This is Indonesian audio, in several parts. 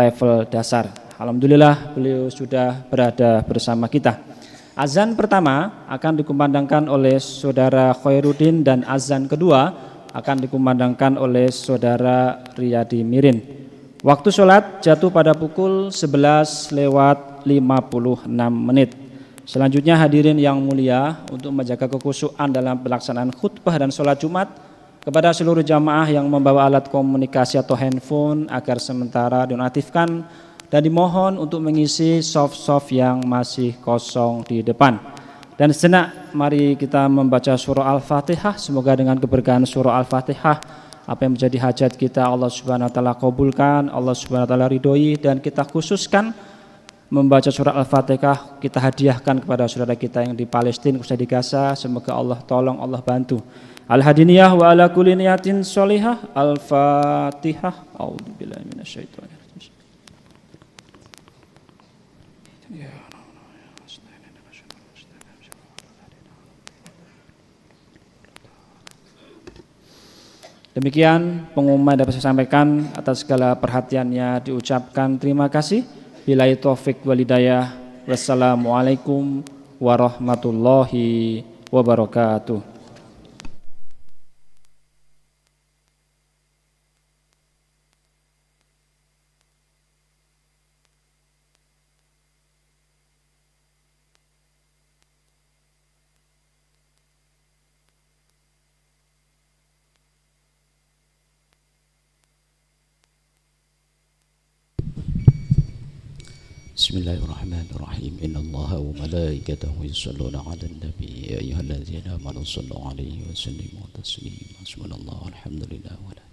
level dasar. Alhamdulillah beliau sudah berada bersama kita. Azan pertama akan dikumandangkan oleh saudara Khairuddin dan azan kedua akan dikumandangkan oleh saudara Riyadi Mirin. Waktu sholat jatuh pada pukul 11:56. Selanjutnya hadirin yang mulia, untuk menjaga kekhusyuan dalam pelaksanaan khutbah dan sholat Jumat, kepada seluruh jamaah yang membawa alat komunikasi atau handphone agar sementara dinonaktifkan dan dimohon untuk mengisi soft yang masih kosong di depan. Dan sejenak mari kita membaca surah Al-Fatihah. Semoga dengan keberkahan surah Al-Fatihah apa yang menjadi hajat kita Allah Subhanahu wa taala kabulkan, Allah Subhanahu wa taala ridhoi, dan kita khususkan membaca surah Al-Fatihah kita hadiahkan kepada saudara kita yang di Palestina, khususnya di Gaza. Semoga Allah tolong, Allah bantu. Al-hadiniyah wa ala kulli niyatin sholihah. Al-Fatihah. A'udzubillahi minasyaitonir rajim. Demikian pengumuman dapat saya sampaikan. Atas segala perhatiannya diucapkan terima kasih. Billahi taufik wal hidayah. Wassalamualaikum warahmatullahi wabarakatuh. Bismillahirrahmanirrahim. Innallaha wa malaikatahu yusholluna 'alan nabi ya ayyuhalladzina amanu shollu 'alaihi wa sallimu taslima. Subhanallah walhamdulillah wa la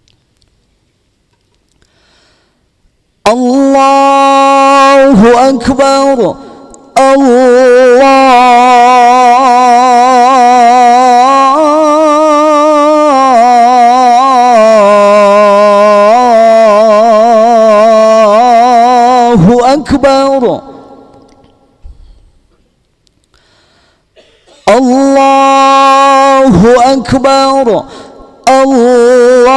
Allahu akbar. Allahu akbar. Allahu akbar. Allahu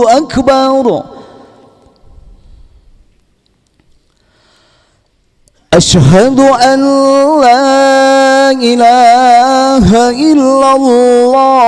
akbar. Asyhadu an la ilaha illallah.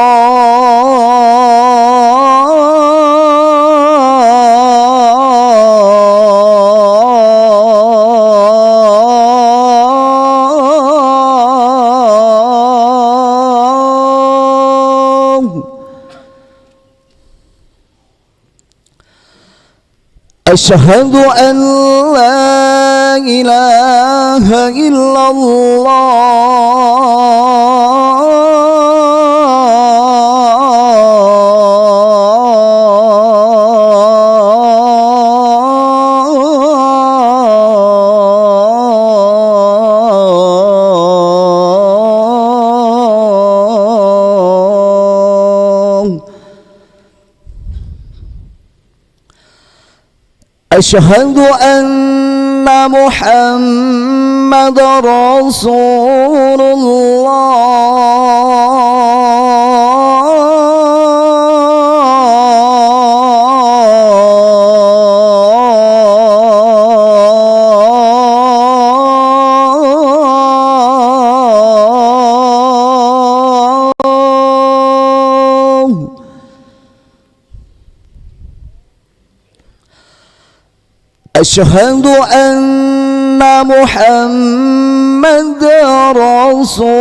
Asyhadu an la ilaha illallah. Asyhadu anna Muhammadar Rasulullah. Asyhadu anna Muhammadar Rasulullah.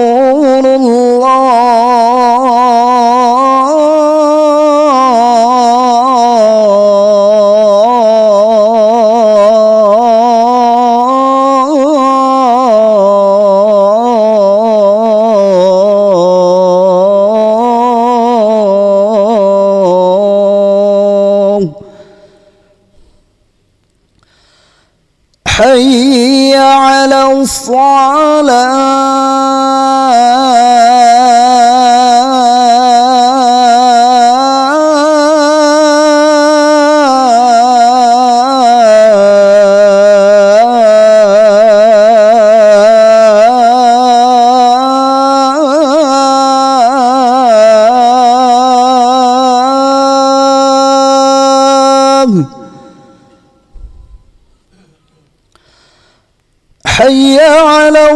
حي على الصلاة حي على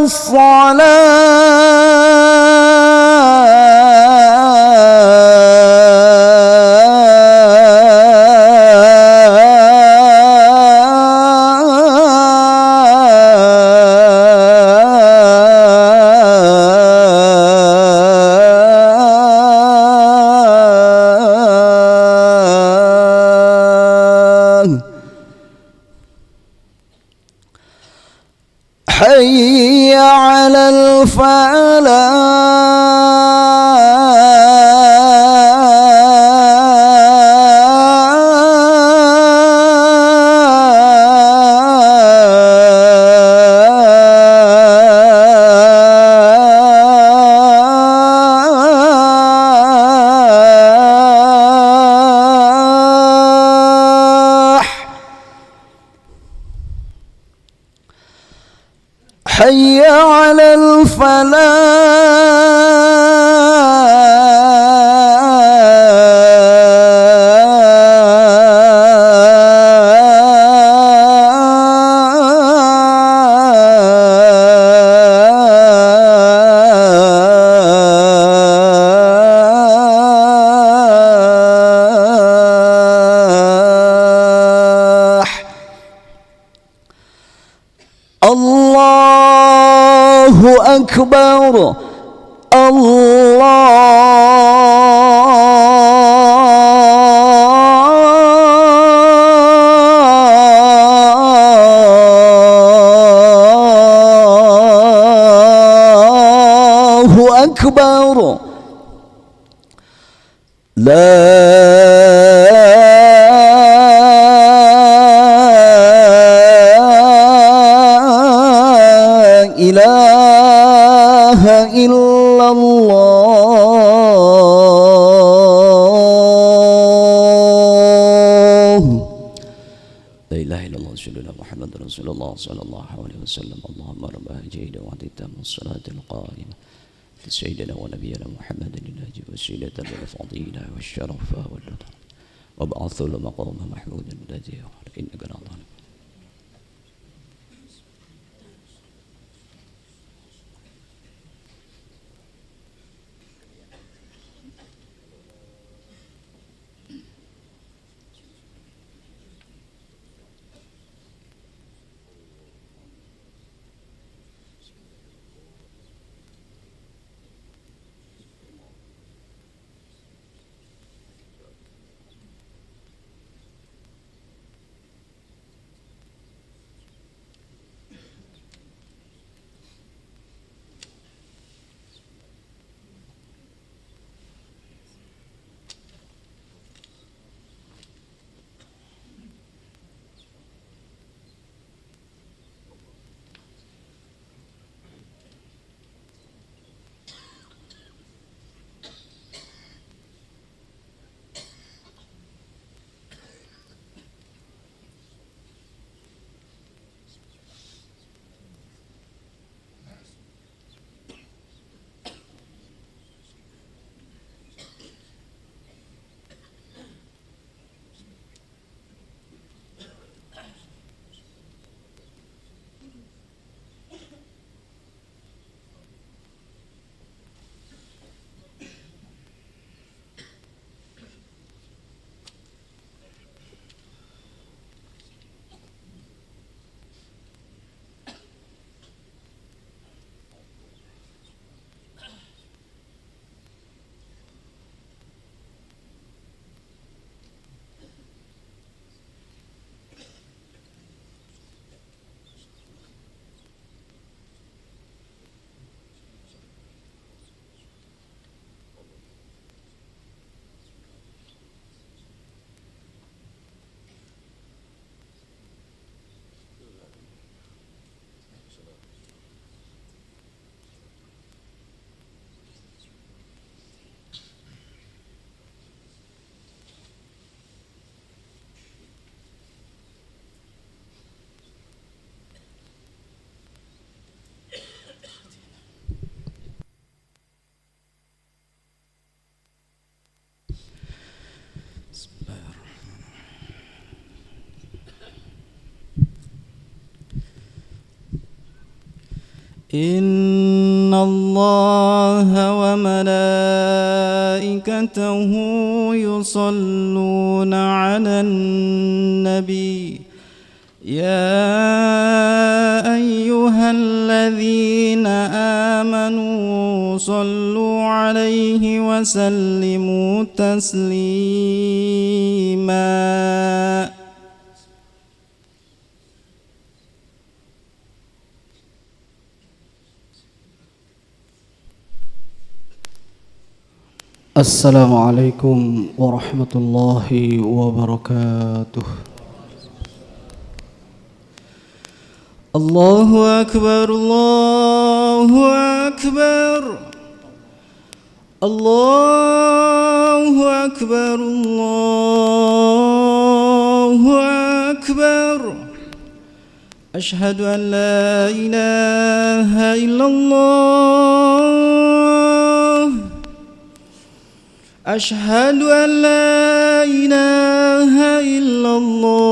الصلاة حي على الفلاح حي على الفلاح الله أكبر الله أكبر لا إله إلا الله لا إله إلا الله سيدنا محمد رسول الله صلى الله عليه وسلم. اللهم رب هذه الدعوة التامة والصلاة القائمة سيدنا ونبينا محمد الناجي وسيلة بالفضيلة والشرف والرضا وابعث له مقام محمود الذي إنك لا ظالم. إن الله وملائكته يصلون على النبي يا أيها الذين آمنوا صلوا عليه وسلموا تسليما. Assalamualaikum warahmatullahi wabarakatuh. Allahu Akbar, Allahu Akbar, Allahu Akbar, Allahu Akbar. Ashhadu an la ilaha illallah. أشهد أن لا إله إلا الله.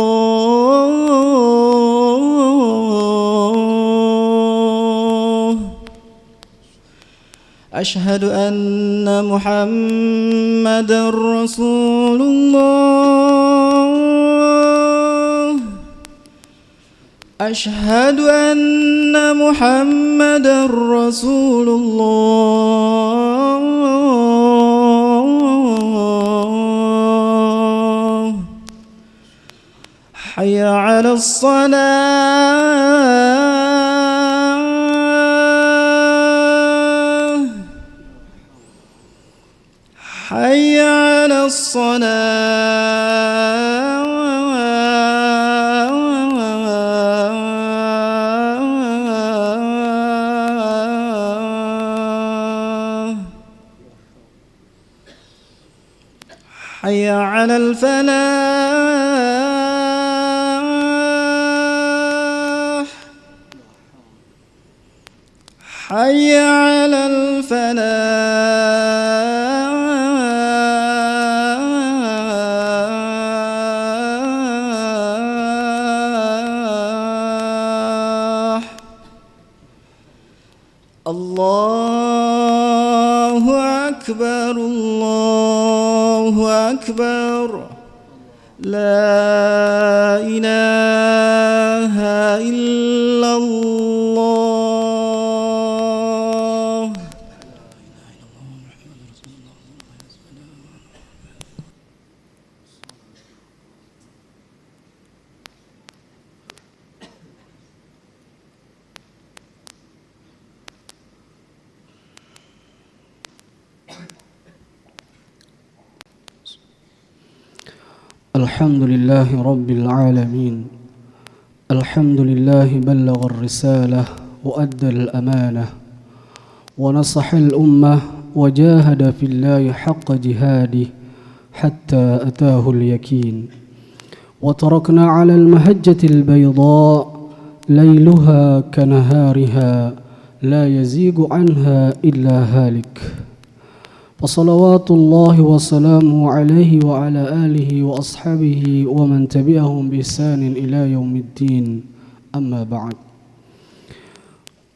أشهد أن محمدا رسول الله. أشهد أن محمدا رسول الله. حي على الصلاة. حي على الصلاة. حي على الفلاح. حي على الفلاح. الله أكبر، الله أكبر. لا إله إلا الله. الحمد لله رب العالمين. الحمد لله بلغ الرسالة وأدى الأمانة ونصح الأمة وجاهد في الله حق جهاده حتى أتاه اليقين. وتركنا على المهجة البيضاء ليلها كنهارها لا يزيغ عنها إلا هالك. وصلوات الله وسلامه عليه وعلى آله وأصحابه ومن تبعهم بإحسان إلى يوم الدين. أما بعد.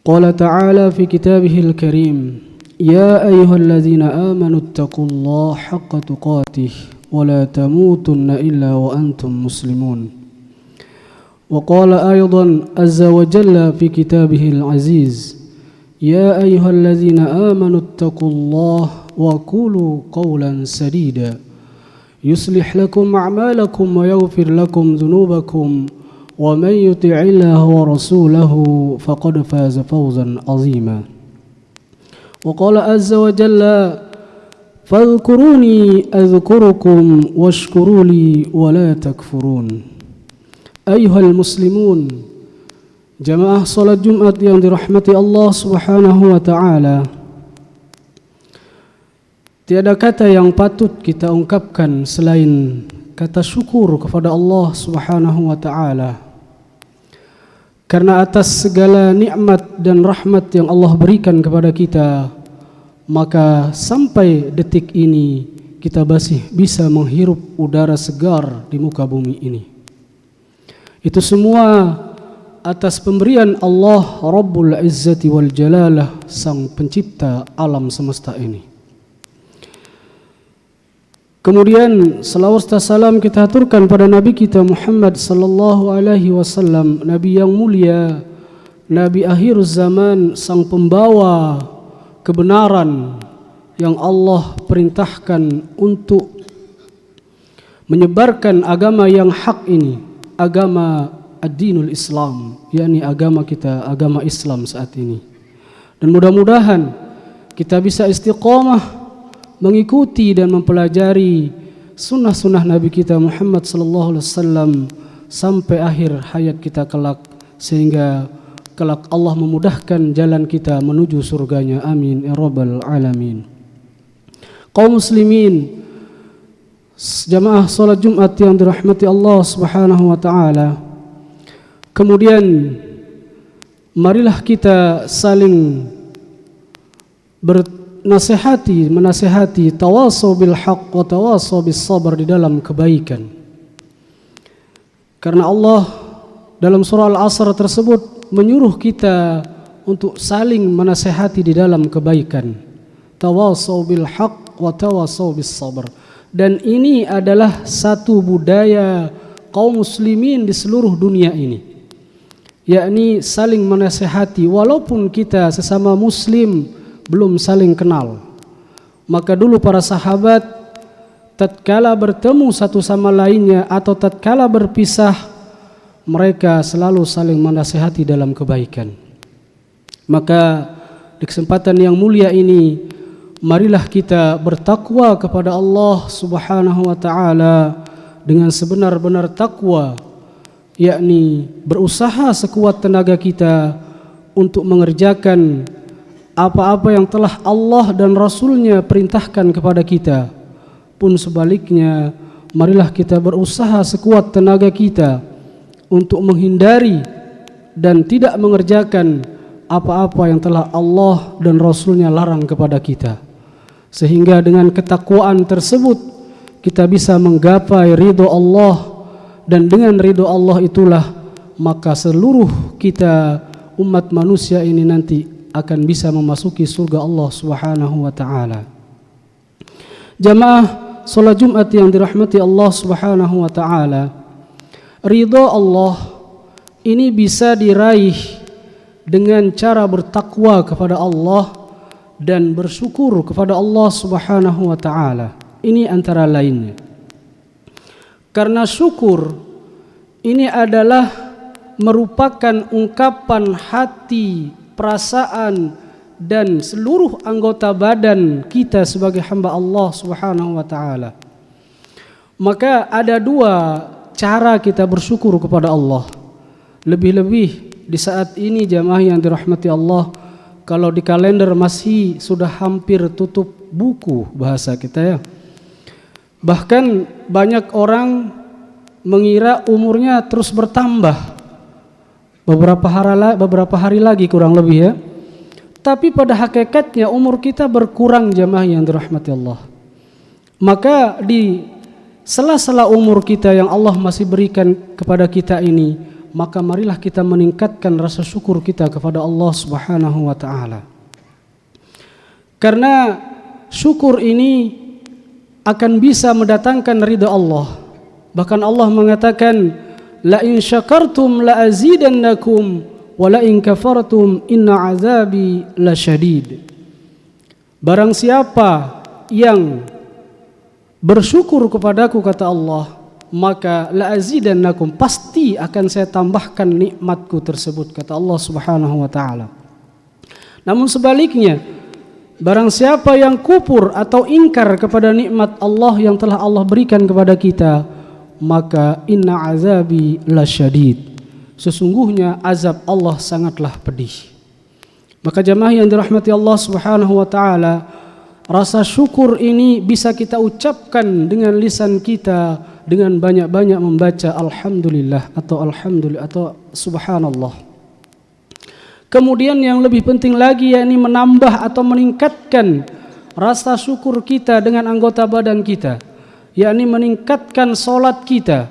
قال تعالى في كتابه الكريم: يا أيها الذين آمنوا اتقوا الله حق تقاته ولا تموتن إلا وأنتم مسلمون. وقال أيضا عز وجل في كتابه العزيز: يا أيها الذين آمنوا اتقوا الله وقولوا قولا سديدا يصلح لكم أعمالكم ويغفر لكم ذنوبكم ومن يطع الله ورسوله فقد فاز فوزا عظيما. وقال عز وجل: فاذكروني أذكركم واشكروا لي ولا تكفرون. أيها المسلمون، jamaah salat Jumat yang dirahmati Allah Subhanahu wa taala, tiada kata yang patut kita ungkapkan selain kata syukur kepada Allah Subhanahu wa taala. Karena atas segala nikmat dan rahmat yang Allah berikan kepada kita, maka sampai detik ini kita masih bisa menghirup udara segar di muka bumi ini. Itu semua atas pemberian Allah Rabbul Izzati wal Jalalah, sang pencipta alam semesta ini. Kemudian salawat dan salam kita aturkan pada Nabi kita Muhammad sallallahu alaihi wasallam, Nabi yang mulia, Nabi akhir zaman, sang pembawa kebenaran yang Allah perintahkan untuk menyebarkan agama yang hak ini, agama ad-dinul Islam, yakni agama kita, agama Islam saat ini. Dan mudah-mudahan kita bisa istiqomah mengikuti dan mempelajari sunnah-sunnah Nabi kita Muhammad sallallahu alaihi wasallam sampai akhir hayat kita kelak, sehingga kelak Allah memudahkan jalan kita menuju surganya. Amin ya rabbal alamin. Kaum muslimin, jamaah salat Jumat yang dirahmati Allah Subhanahu wa taala. Kemudian marilah kita saling menasihati, tawasaw bil haqq wa tawasaw bis sabr, di dalam kebaikan. Karena Allah dalam surah Al-Asr tersebut menyuruh kita untuk saling menasihati di dalam kebaikan. Tawasaw bil haqq wa tawasaw bis sabr. Dan ini adalah satu budaya kaum muslimin di seluruh dunia ini, yakni saling menasihati walaupun kita sesama muslim belum saling kenal. Maka dulu para sahabat tatkala bertemu satu sama lainnya atau tatkala berpisah, mereka selalu saling menasihati dalam kebaikan. Maka di kesempatan yang mulia ini, marilah kita bertakwa kepada Allah Subhanahu wa taala dengan sebenar-benar takwa, yakni berusaha sekuat tenaga kita untuk mengerjakan apa-apa yang telah Allah dan Rasul-Nya perintahkan kepada kita. Pun sebaliknya, marilah kita berusaha sekuat tenaga kita untuk menghindari dan tidak mengerjakan apa-apa yang telah Allah dan Rasul-Nya larang kepada kita. Sehingga dengan ketakwaan tersebut kita bisa menggapai ridho Allah, dan dengan ridho Allah itulah maka seluruh kita umat manusia ini nanti akan bisa memasuki surga Allah Subhanahu wa taala. Jamaah salat Jumat yang dirahmati Allah Subhanahu wa taala, ridha Allah ini bisa diraih dengan cara bertakwa kepada Allah dan bersyukur kepada Allah Subhanahu wa taala. Ini antara lainnya. Karena syukur ini adalah merupakan ungkapan hati, perasaan dan seluruh anggota badan kita sebagai hamba Allah Subhanahu wa taala. Maka ada dua cara kita bersyukur kepada Allah. Lebih-lebih di saat ini jamaah yang dirahmati Allah, kalau di kalender masih sudah hampir tutup buku bahasa kita ya. Bahkan banyak orang mengira umurnya terus bertambah. Beberapa hari lagi kurang lebih ya. Tapi pada hakikatnya umur kita berkurang jamaah yang dirahmati Allah. Maka di sela-sela umur kita yang Allah masih berikan kepada kita ini, maka marilah kita meningkatkan rasa syukur kita kepada Allah Subhanahu wa taala. Karena syukur ini akan bisa mendatangkan ridha Allah. Bahkan Allah mengatakan, la in syakartum la azidannakum wa la in kafartum inna azabi lasyadid. Barang siapa yang bersyukur kepadaku, kata Allah, maka la azidannakum, pasti akan saya tambahkan nikmatku tersebut, kata Allah Subhanahu wa taala. Namun sebaliknya, barang siapa yang kufur atau ingkar kepada nikmat Allah yang telah Allah berikan kepada kita, maka inna azabi lasyadid, sesungguhnya azab Allah sangatlah pedih. Maka jamaah yang dirahmati Allah Subhanahu wa taala, rasa syukur ini bisa kita ucapkan dengan lisan kita dengan banyak-banyak membaca alhamdulillah atau alhamdulillah atau subhanallah. Kemudian yang lebih penting lagi, yakni menambah atau meningkatkan rasa syukur kita dengan anggota badan kita, yakni meningkatkan solat kita,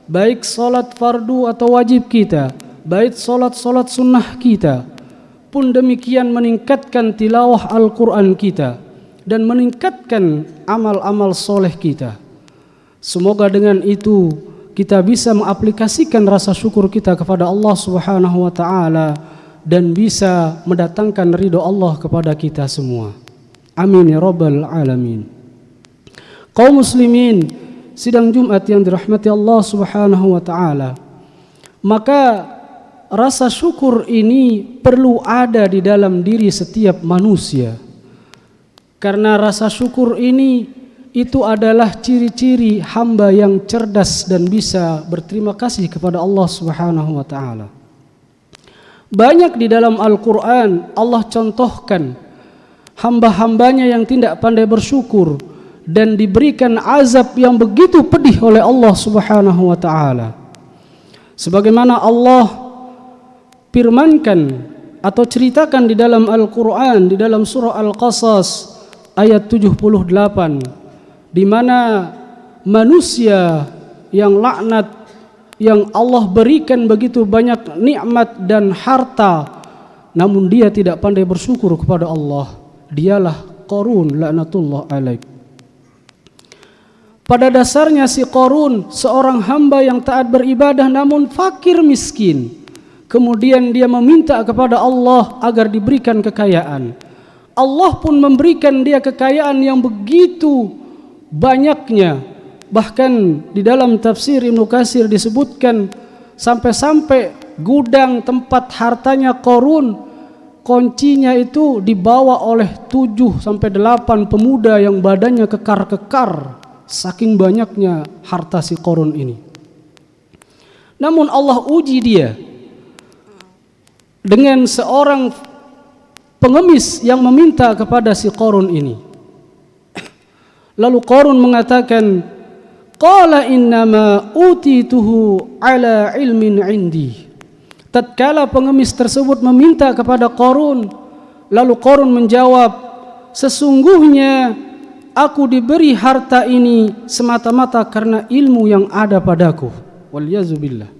baik solat fardu atau wajib kita, baik solat-solat sunnah kita, pun demikian meningkatkan tilawah Al-Quran kita, dan meningkatkan amal-amal soleh kita. Semoga dengan itu kita bisa mengaplikasikan rasa syukur kita kepada Allah Subhanahu wa Ta'ala dan bisa mendatangkan ridho Allah kepada kita semua. Amin ya rabbal alamin. Kaum muslimin, sidang Jumat yang dirahmati Allah Subhanahu wa Ta'ala, maka rasa syukur ini perlu ada di dalam diri setiap manusia. Karena rasa syukur ini itu adalah ciri-ciri hamba yang cerdas dan bisa berterima kasih kepada Allah Subhanahu wa Ta'ala. Banyak di dalam Al-Quran Allah contohkan hamba-hambanya yang tidak pandai bersyukur dan diberikan azab yang begitu pedih oleh Allah Subhanahu wa Ta'ala. Sebagaimana Allah firmankan atau ceritakan di dalam Al-Quran, di dalam surah Al-Qasas ayat 78, di mana manusia yang laknat, yang Allah berikan begitu banyak nikmat dan harta, namun dia tidak pandai bersyukur kepada Allah. Dialah Qarun laknatullah alaih. Pada dasarnya si Qarun seorang hamba yang taat beribadah namun fakir miskin. Kemudian dia meminta kepada Allah agar diberikan kekayaan. Allah pun memberikan dia kekayaan yang begitu banyaknya. Bahkan di dalam tafsir Ibnu Katsir disebutkan sampai-sampai gudang tempat hartanya Qarun, kuncinya itu dibawa oleh 7 sampai 8 pemuda yang badannya kekar-kekar, saking banyaknya harta si Qarun ini. Namun Allah uji dia dengan seorang pengemis yang meminta kepada si Qarun ini. Lalu Qarun mengatakan, qala innama utituhu ala ilmin indi. Tatkala pengemis tersebut meminta kepada Qarun, lalu Qarun menjawab, sesungguhnya aku diberi harta ini semata-mata karena ilmu yang ada padaku. Walyazubillah.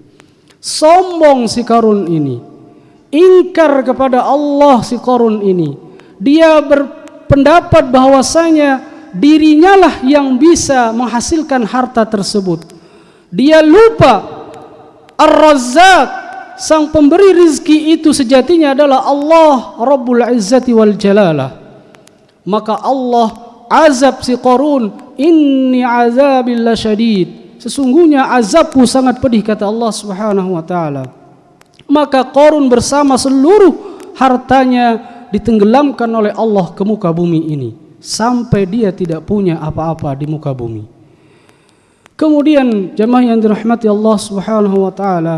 Sombong si Qarun ini, ingkar kepada Allah si Qarun ini. Dia berpendapat bahwasanya dirinya lah yang bisa menghasilkan harta tersebut. Dia lupa Ar-Razzaq, sang pemberi rizki itu sejatinya adalah Allah Rabbul Izzati wal Jalalah. Maka Allah azab si Qarun, inni azabil lasyadid, sesungguhnya azabku sangat pedih, kata Allah Subhanahu wa Ta'ala. Maka Qarun bersama seluruh hartanya ditenggelamkan oleh Allah ke muka bumi ini, sampai dia tidak punya apa-apa di muka bumi. Kemudian jemaah yang dirahmati Allah Subhanahu wa Ta'ala,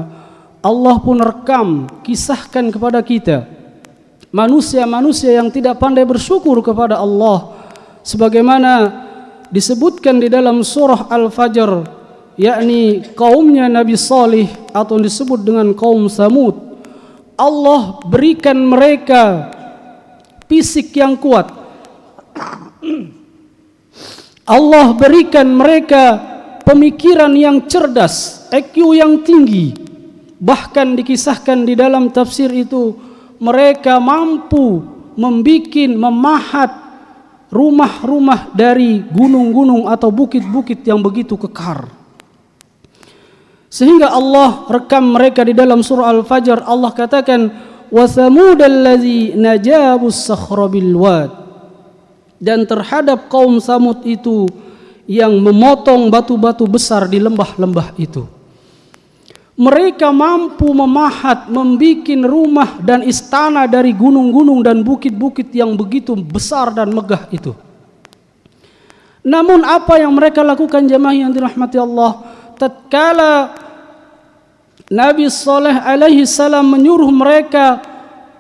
Allah pun rekam, kisahkan kepada kita manusia-manusia yang tidak pandai bersyukur kepada Allah, sebagaimana disebutkan di dalam surah Al-Fajr, yakni kaumnya Nabi Salih atau disebut dengan kaum Samud. Allah berikan mereka fisik yang kuat, Allah berikan mereka pemikiran yang cerdas, IQ yang tinggi. Bahkan dikisahkan di dalam tafsir itu, mereka mampu memahat rumah-rumah dari gunung-gunung atau bukit-bukit yang begitu kekar. Sehingga Allah rekam mereka di dalam surah Al-Fajr. Allah katakan, wa thamudalladzi najabus sakhra bil wad. Dan terhadap kaum Samud itu yang memotong batu-batu besar di lembah-lembah itu, mereka mampu memahat, membuat rumah dan istana dari gunung-gunung dan bukit-bukit yang begitu besar dan megah itu. Namun apa yang mereka lakukan jemaah yang dirahmati Allah, tatkala Nabi Saleh alaihi salam menyuruh mereka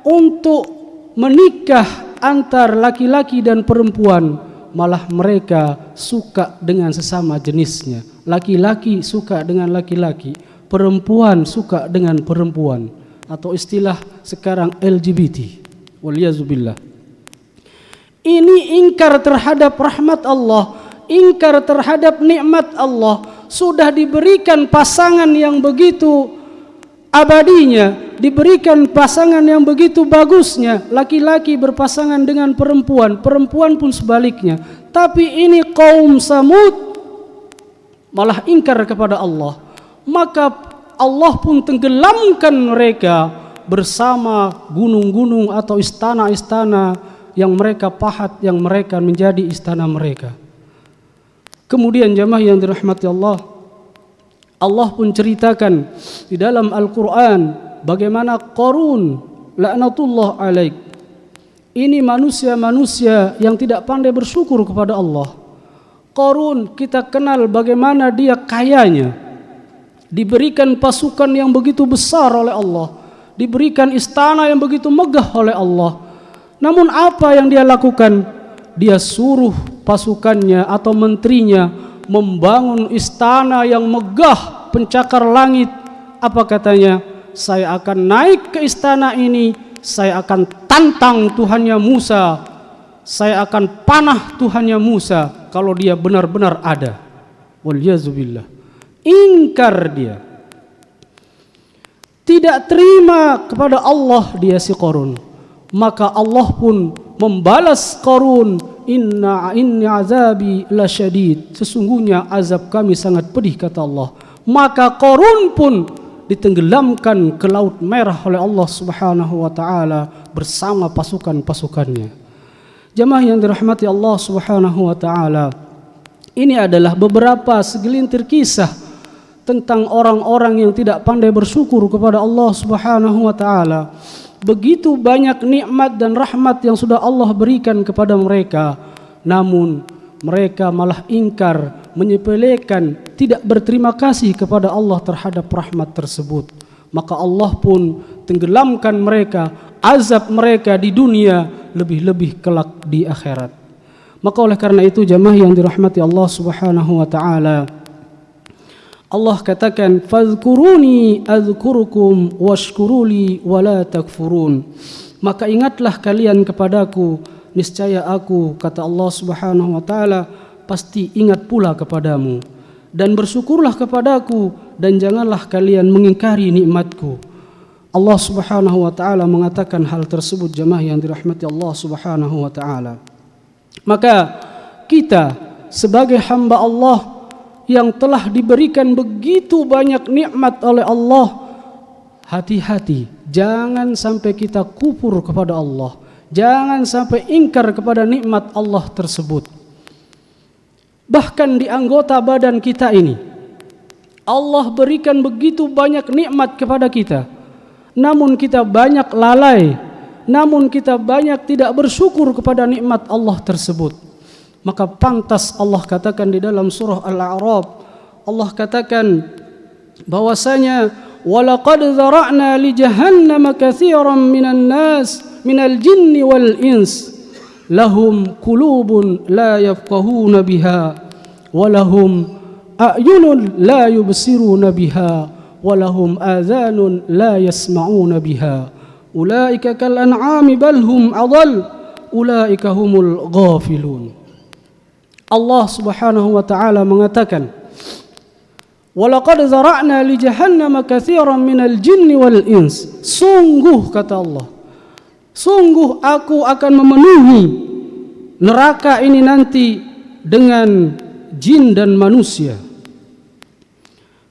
untuk menikah antar laki-laki dan perempuan, malah mereka suka dengan sesama jenisnya. Laki-laki suka dengan laki-laki, perempuan suka dengan perempuan, atau istilah sekarang LGBT. Walyazubillah. Ini ingkar terhadap rahmat Allah, ingkar terhadap nikmat Allah. Sudah diberikan pasangan yang begitu abadinya, diberikan pasangan yang begitu bagusnya, laki-laki berpasangan dengan perempuan, perempuan pun sebaliknya. Tapi ini kaum Samud malah ingkar kepada Allah, maka Allah pun tenggelamkan mereka bersama gunung-gunung atau istana-istana yang mereka pahat, yang mereka menjadi istana mereka. Kemudian jamaah yang dirahmati Allah, Allah pun ceritakan di dalam Al-Quran bagaimana Qarun laknatullah alaih. Ini manusia-manusia yang tidak pandai bersyukur kepada Allah. Qarun kita kenal bagaimana dia kayanya, diberikan pasukan yang begitu besar oleh Allah, diberikan istana yang begitu megah oleh Allah. Namun apa yang dia lakukan? Dia suruh pasukannya atau menterinya membangun istana yang megah pencakar langit. Apa katanya? Saya akan naik ke istana ini, saya akan tantang Tuhannya Musa, saya akan panah Tuhannya Musa kalau dia benar-benar ada. Walyazubillah. Ingkar dia, tidak terima kepada Allah dia si Qarun. Maka Allah pun membalas Qarun, inni azabi lasyadid, sesungguhnya azab kami sangat pedih kata Allah. Maka Qarun pun ditenggelamkan ke Laut Merah oleh Allah Subhanahu wa taala bersama pasukan-pasukannya. Jemaah yang dirahmati Allah Subhanahu wa taala, ini adalah beberapa segelintir kisah tentang orang-orang yang tidak pandai bersyukur kepada Allah Subhanahu wa taala. Begitu banyak nikmat dan rahmat yang sudah Allah berikan kepada mereka, namun mereka malah ingkar, menyepelekan, tidak berterima kasih kepada Allah terhadap rahmat tersebut. Maka Allah pun tenggelamkan mereka, azab mereka di dunia, lebih-lebih kelak di akhirat. Maka oleh karena itu jamaah yang dirahmati Allah Subhanahu wa taala, Allah katakan, fadhkuruni adzkurukum washkuruli wala takfurun. Maka ingatlah kalian kepadaku, niscaya aku, kata Allah Subhanahu wa taala, pasti ingat pula kepadamu, dan bersyukurlah kepadaku, dan janganlah kalian mengingkari nikmatku. Allah Subhanahu wa taala mengatakan hal tersebut jemaah yang dirahmati Allah Subhanahu wa taala. Maka kita sebagai hamba Allah yang telah diberikan begitu banyak nikmat oleh Allah, hati-hati, jangan sampai kita kufur kepada Allah, jangan sampai ingkar kepada nikmat Allah tersebut. Bahkan di anggota badan kita ini, Allah berikan begitu banyak nikmat kepada kita, namun kita banyak lalai, namun kita banyak tidak bersyukur kepada nikmat Allah tersebut. Maka pantas Allah katakan di dalam surah Al-A'raf, Allah katakan bahwasanya walaqad zara'na li jahannama katsiran minan nas minal jinni wal ins lahum qulubun la yafqahuna biha walahum a'yunun la yubsiruna biha walahum adhanun la yasma'una biha ulaika kal an'ami bal hum adall ulaika humul ghafilun. Allah Subhanahu wa taala mengatakan, walaqad zara'na li jahannama katsiran minal jinni wal ins. Sungguh kata Allah, sungguh aku akan memenuhi neraka ini nanti dengan jin dan manusia.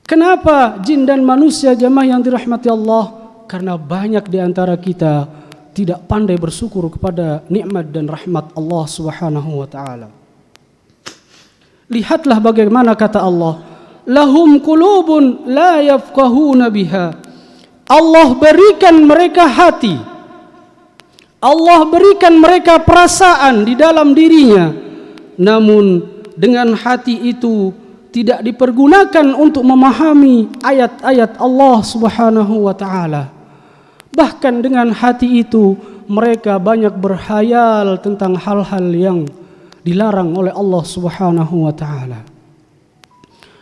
Kenapa jin dan manusia jemaah yang dirahmati Allah? Karena banyak di antara kita tidak pandai bersyukur kepada nikmat dan rahmat Allah Subhanahu wa taala. Lihatlah bagaimana kata Allah, lahum qulubun la yafqahuna biha. Allah berikan mereka hati, Allah berikan mereka perasaan di dalam dirinya, namun dengan hati itu tidak dipergunakan untuk memahami ayat-ayat Allah Subhanahu wa taala. Bahkan dengan hati itu mereka banyak berkhayal tentang hal-hal yang dilarang oleh Allah Subhanahu wa taala.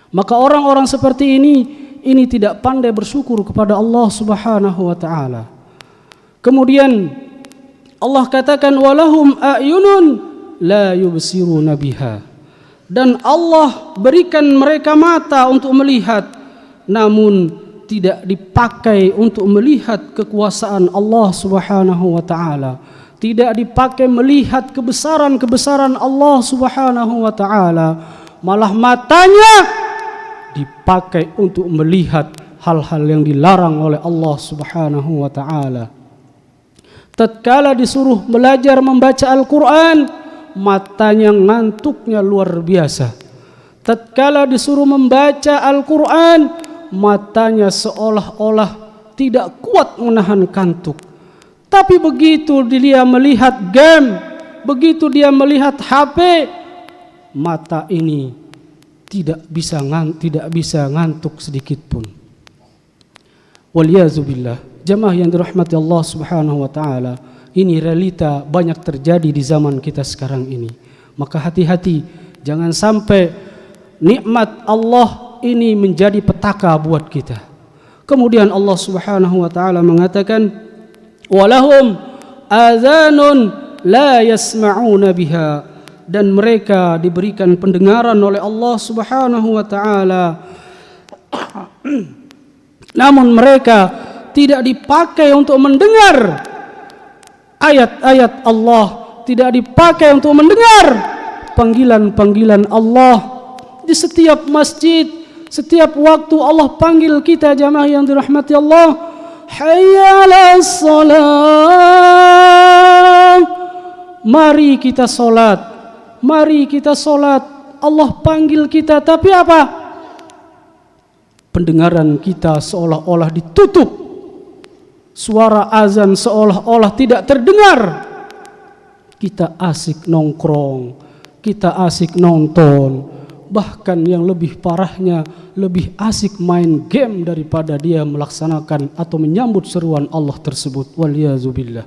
Maka orang-orang seperti ini tidak pandai bersyukur kepada Allah Subhanahu wa taala. Kemudian Allah katakan walahum a'yunun la yubsiruna biha. Dan Allah berikan mereka mata untuk melihat, namun tidak dipakai untuk melihat kekuasaan Allah Subhanahu wa taala, tidak dipakai melihat kebesaran-kebesaran Allah Subhanahu wa taala, malah matanya dipakai untuk melihat hal-hal yang dilarang oleh Allah Subhanahu wa taala. Tatkala disuruh belajar membaca Al-Qur'an, matanya ngantuknya luar biasa. Tatkala disuruh membaca Al-Qur'an, matanya seolah-olah tidak kuat menahan kantuk. Tapi begitu dia melihat game, begitu dia melihat HP, mata ini tidak bisa ngantuk sedikit pun. Waliyazubillah. Jamaah yang dirahmati Allah Subhanahu wa taala, ini realita banyak terjadi di zaman kita sekarang ini. Maka hati-hati, jangan sampai nikmat Allah ini menjadi petaka buat kita. Kemudian Allah Subhanahu wa taala mengatakan, walahum azanun la yasma'una biha, dan mereka diberikan pendengaran oleh Allah Subhanahu wa taala namun mereka tidak dipakai untuk mendengar ayat-ayat Allah, tidak dipakai untuk mendengar panggilan-panggilan Allah. Di setiap masjid, setiap waktu Allah panggil kita jamaah yang dirahmati Allah, hayya 'alas shalah, mari kita salat, mari kita salat. Allah panggil kita, tapi apa? Pendengaran kita seolah-olah ditutup. Suara azan seolah-olah tidak terdengar. Kita asik nongkrong, kita asik nonton, bahkan yang lebih parahnya lebih asik main game daripada dia melaksanakan atau menyambut seruan Allah tersebut. Waliyazubillah.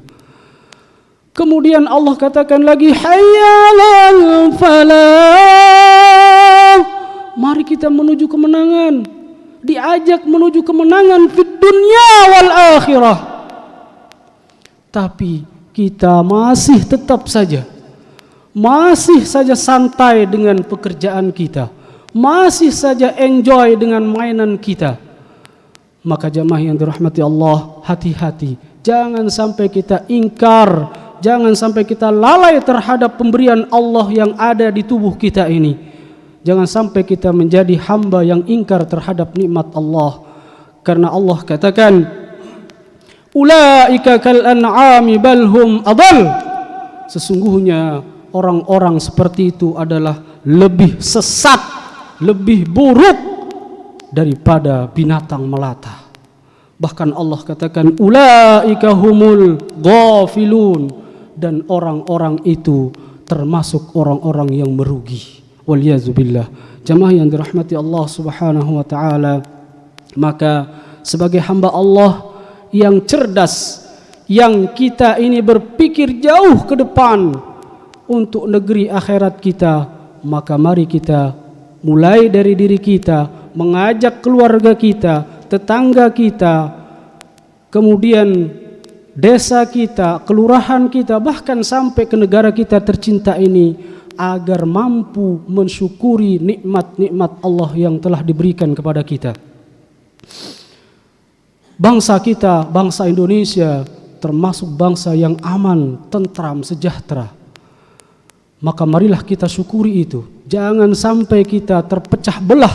Kemudian Allah katakan lagi, hayya 'alal falah, mari kita menuju kemenangan. Diajak menuju kemenangan fid dunya wal akhirah. Tapi kita masih tetap saja santai dengan pekerjaan kita, masih saja enjoy dengan mainan kita. Maka jamaah yang dirahmati Allah, hati-hati, jangan sampai kita ingkar, jangan sampai kita lalai terhadap pemberian Allah yang ada di tubuh kita ini. Jangan sampai kita menjadi hamba yang ingkar terhadap nikmat Allah. Karena Allah katakan, ulaika kal an'ami bal hum adall. Sesungguhnya orang-orang seperti itu adalah lebih sesat, lebih buruk daripada binatang melata. Bahkan Allah katakan, ulaika humul ghafilun, dan orang-orang itu termasuk orang-orang yang merugi. Waliyazubillah. Jamaah yang dirahmati Allah Subhanahu wa taala, maka sebagai hamba Allah yang cerdas, yang kita ini berpikir jauh ke depan untuk negeri akhirat kita, maka mari kita mulai dari diri kita, mengajak keluarga kita, tetangga kita, kemudian desa kita, kelurahan kita, bahkan sampai ke negara kita tercinta ini, agar mampu mensyukuri nikmat-nikmat Allah yang telah diberikan kepada kita. Bangsa kita, bangsa Indonesia, termasuk bangsa yang aman, tentram, sejahtera. Maka marilah kita syukuri itu. Jangan sampai kita terpecah belah.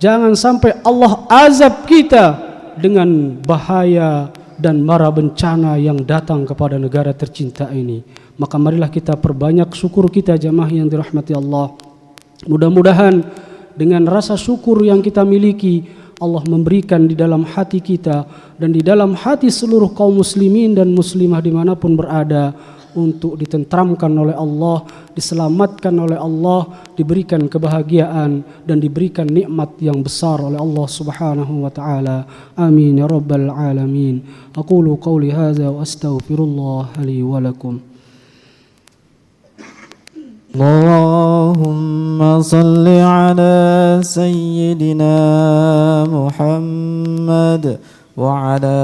Jangan sampai Allah azab kita dengan bahaya dan mara bencana yang datang kepada negara tercinta ini. Maka marilah kita perbanyak syukur kita jamaah yang dirahmati Allah. Mudah-mudahan dengan rasa syukur yang kita miliki, Allah memberikan di dalam hati kita dan di dalam hati seluruh kaum muslimin dan muslimah dimanapun berada, untuk ditentramkan oleh Allah, diselamatkan oleh Allah, diberikan kebahagiaan dan diberikan nikmat yang besar oleh Allah Subhanahu wa taala. Amin ya rabbal alamin. Aqulu qawli hadza wa astaghfirullah li wa lakum. Allahumma salli ala sayyidina Muhammad وعلى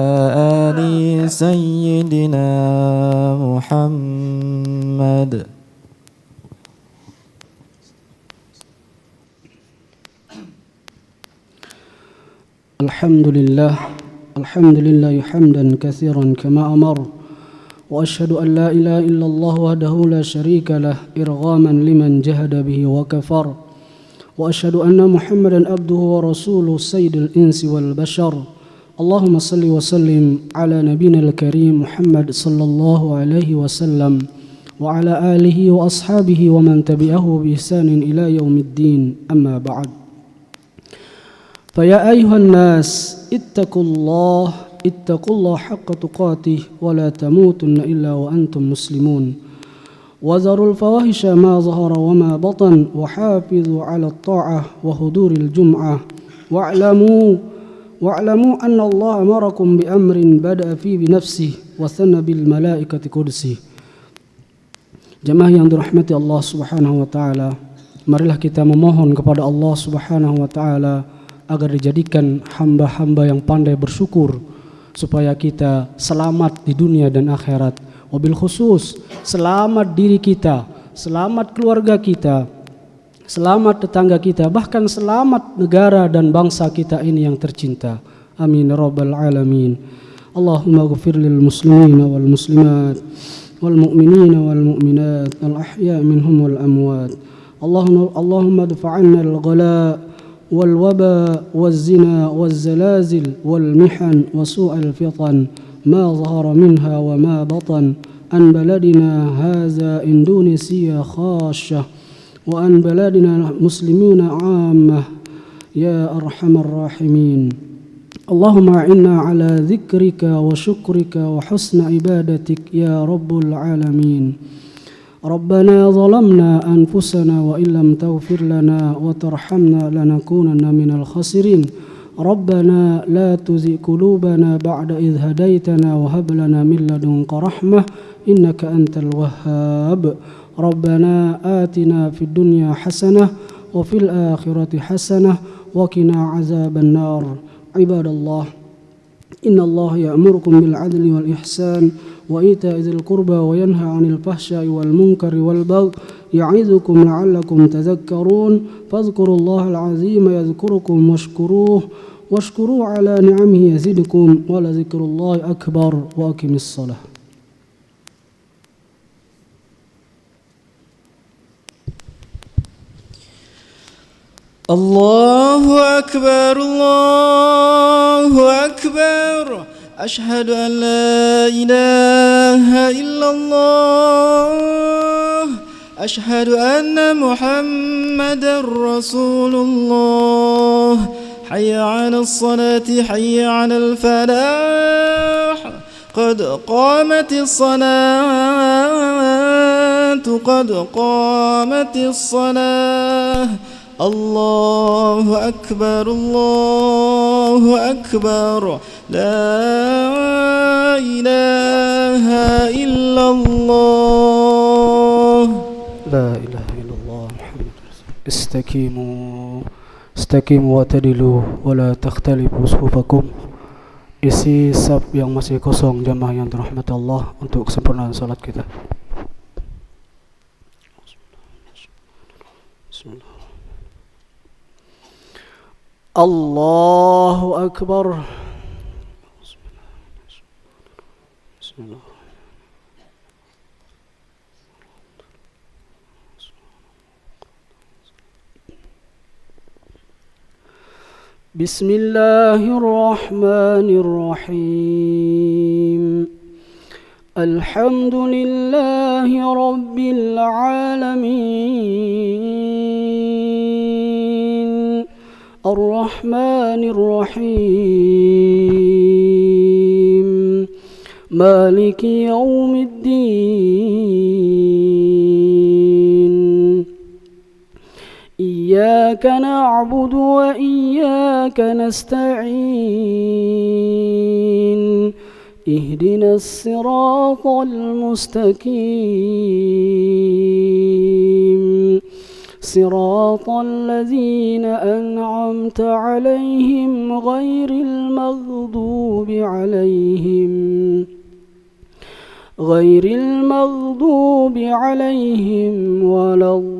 آل سيدنا محمد. الحمد لله حمدا كثيرا كما أمر وأشهد أن لا إله إلا الله وحده لا شريك له إرغاما لمن جهد به وكفر وأشهد أن محمدا عبده ورسوله سيد الإنس والبشر اللهم صل وسلم على نبينا الكريم محمد صلى الله عليه وسلم وعلى آله وأصحابه ومن تبعه بإحسان إلى يوم الدين أما بعد فيا أيها الناس اتقوا الله حق تقاته ولا تموتن إلا وأنتم مسلمون وذروا الفواحش ما ظهر وما بطن وحافظوا على الطاعة وحضور الجمعة واعلموا أن الله أمركم بأمر بدأ فيه بنفسه وثنى بالملائكة قدسه. Jemaah yang dirahmati Allah Subhanahu wa taala, marilah kita memohon kepada Allah Subhanahu wa taala agar dijadikan hamba-hamba yang pandai bersyukur supaya kita selamat di dunia dan akhirat. Wabil khusus selamat diri kita, selamat keluarga kita, selamat tetangga kita, bahkan selamat negara dan bangsa kita ini yang tercinta. Amin ya rabbal alamin. Allahumma ighfir lil muslimina wal muslimat wal mu'minina wal mu'minat al ahya' minhum wal amwat. Allahumma adfa' 'anna al ghala wal waba waz zina waz zalazil wal mihan wa su'al fitan ma zahara minha wa ma batan an baladina hadha Indonesia khasyah wa an baladina muslimina 'ammah ya arhamar rahimin. Allahumma a'inna ala dzikrika wa syukrika wa husna ibadatik ya rabbul alamin. Rabbana zalamna anfusana wa illam taghfir lana wa tarhamna lanakunanna minal khasirin. Rabbana la tuzigh qulubana ba'da idh hadaitana wa hab lana min ladunka rahmah innaka antal wahhab. Rabbana atina fid dunya hasanah wa fil akhirati hasanah wa qina azaban nar. Ibadallah, inna Allah ya'murukum bil adli wal ihsan wa ita'i dzil qurba wa yanha 'anil fahsya'i wal munkari wal baghi ya'idzukum la'allakum tadhakkarun fadhkurullahal 'azima yadhkurukum washkuruhu 'ala ni'amihi yazidkum wa la dzikrullahi akbar wa aqimis shalah. الله أكبر أشهد أن لا إله إلا الله أشهد أن محمدا رسول الله حي على الصلاة حي على الفلاح قد قامت الصلاة الله أكبر لا إله إلا الله Istaqimu wa tadilu wa la takhtalifu sufufakum. Isi saf yang masih kosong jamaah yang dirahmati Allah untuk kesempurnaan salat kita. Bismillah. Allahu Akbar. Bismillah. Bismillahirrahmanirrahim. Alhamdulillahi rabbil alamin. Ar-Rahmanir Rahim. Maliki yaumiddin. Iyyaka na'budu wa iyyaka nasta'in. Ihdinas siratal mustaqim. صراط الذين أنعمت عليهم غير المغضوب عليهم ولا الضالين.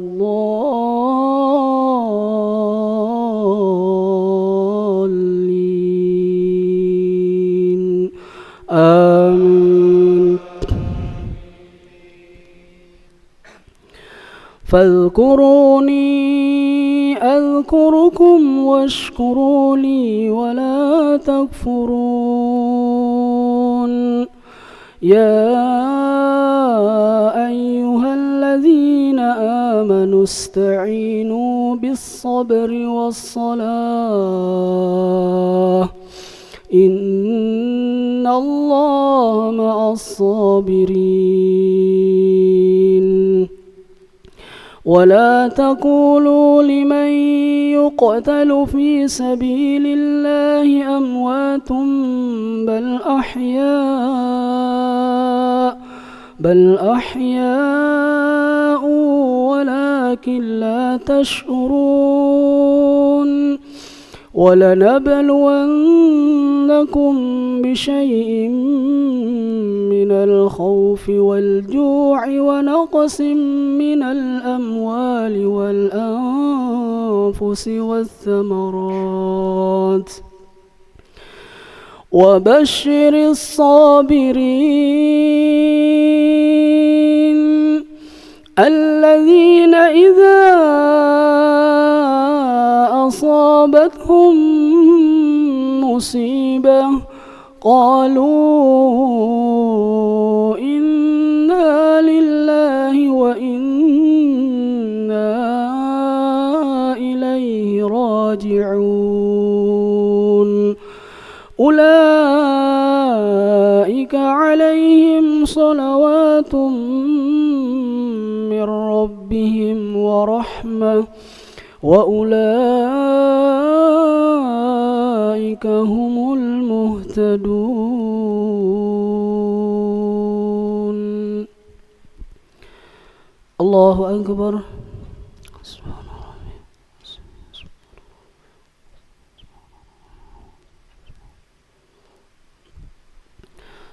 فاذكروني أذكركم واشكروا لي ولا تكفرون. يا أيها الذين آمنوا استعينوا بالصبر والصلاة إن الله مع الصابرين. ولا تقولوا لمن يقتل في سبيل الله أموات بل أحياء ولكن لا تشعرون. ولنبلونكم بشيء من الخوف والجوع ونقص من الأموال والأنفس والثمرات وبشر الصابرين الذين إذا أصابتهم مصيبة قالوا إنا لله وإنا إليه راجعون. أولئك عليهم صلوات من ربهم ورحمة وأولئك هم المهتدون. الله أكبر.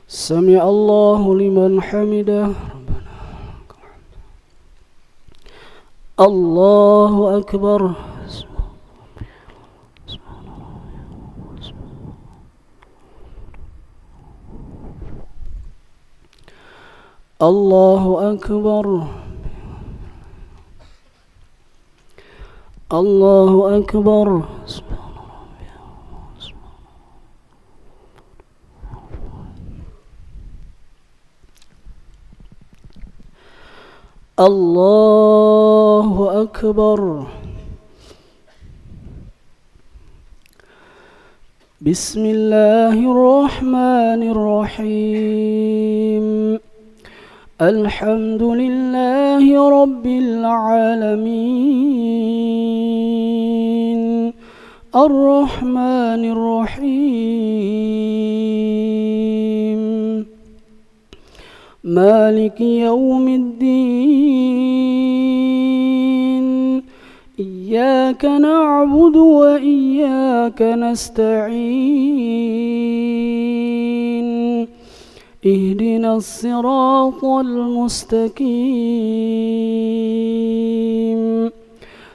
سمع الله لمن حمده. الله أكبر. الله أكبر. الله أكبر. الله أكبر. بسم الله الرحمن الرحيم. الحمد لله رب العالمين الرحمن الرحيم مالك يوم الدين. إياك نعبد وإياك نستعين. اهدنا الصراط المستقيم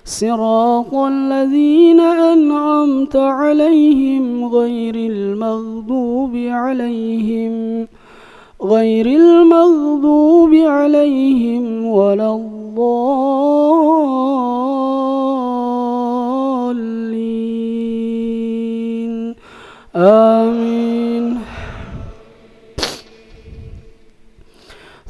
صراط الذين أنعمت عليهم غير المغضوب عليهم ولا الضالين. آمين.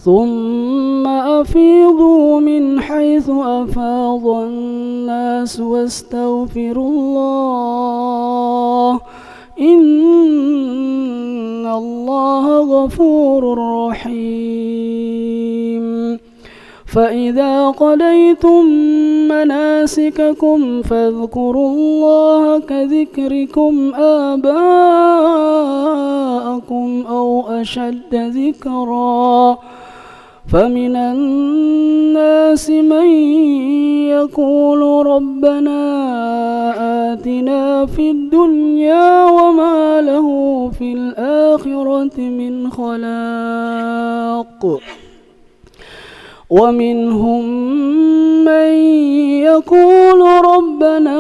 ثم أفيضوا من حيث أفاض الناس واستغفروا الله إن الله غفور رحيم. فإذا قضيتم مناسككم فاذكروا الله كذكركم آباءكم أو أشد ذكرا. فمن الناس من يقول ربنا آتنا في الدنيا وما له في الآخرة من خلاق. ومنهم من يقول ربنا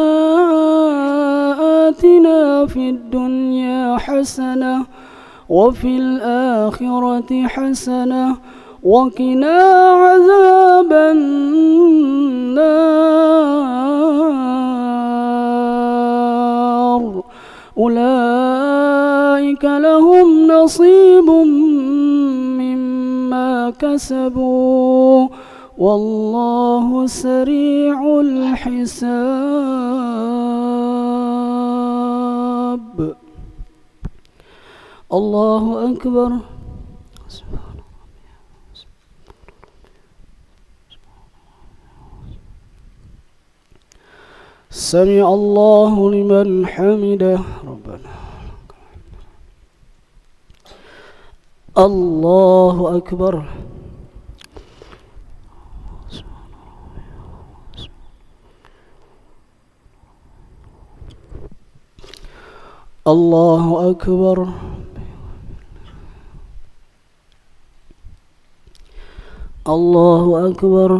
آتنا في الدنيا حسنة وفي الآخرة حسنة وقنا عذاب النار أولئك لهم نصيب مما كسبوا والله سريع الحساب. الله أكبر. سمع الله لمن حمده ربنا. الله أكبر. الله أكبر. الله أكبر.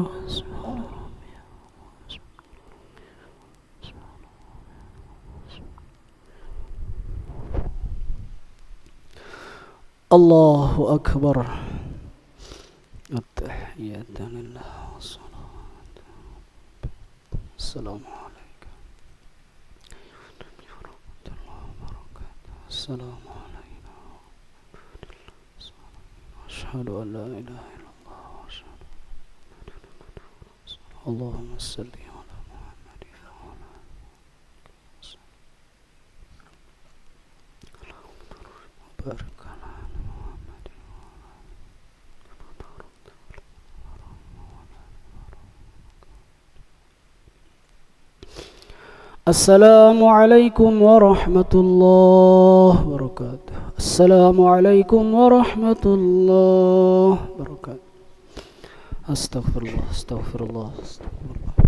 الله أكبر. التحيات لله والصلاة. السلام عليكم ورحمة الله وبركاته. السلام علينا أشهد أن لا إله إلا الله وأشهد اللهم صل على محمد وعلى بارك. السلام عليكم ورحمة الله وبركاته. السلام عليكم ورحمة الله وبركاته. أستغفر الله أستغفر الله أستغفر الله.